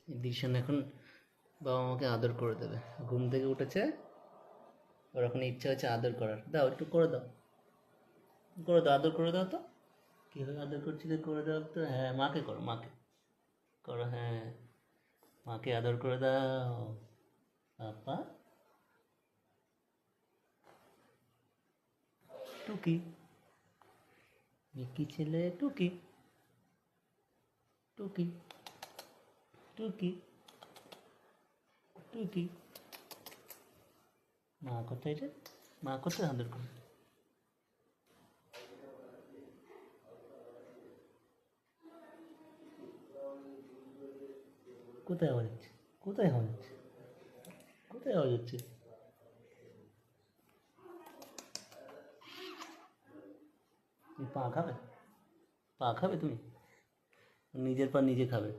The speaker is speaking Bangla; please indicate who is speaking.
Speaker 1: দিশান এখন বাবা মাকে আদর করে দেবে। ঘুম থেকে উঠেছে, ওর এখন ইচ্ছা হচ্ছে আদর করার। দাও, একটু করে দাও, করে দাও, আদর করে দাও তো। কীভাবে আদর করছিলে করে দাও তো। হ্যাঁ, মাকে করো, মাকে করো। হ্যাঁ, মাকে আদর করে দাও। পাপা টুকি, মিকি ছেলে টুকি, টুকি, টুকি, টুকি। মা কোথায় রে? মা কোথায় আদর করে? কোথায় আওয়াজ হচ্ছে? কোথায় আওয়াজ হচ্ছে? কোথায় আওয়াজ হচ্ছে? তুমি পা খাবে? পা খাবে তুমি? নিজের পা নিজে খাবে।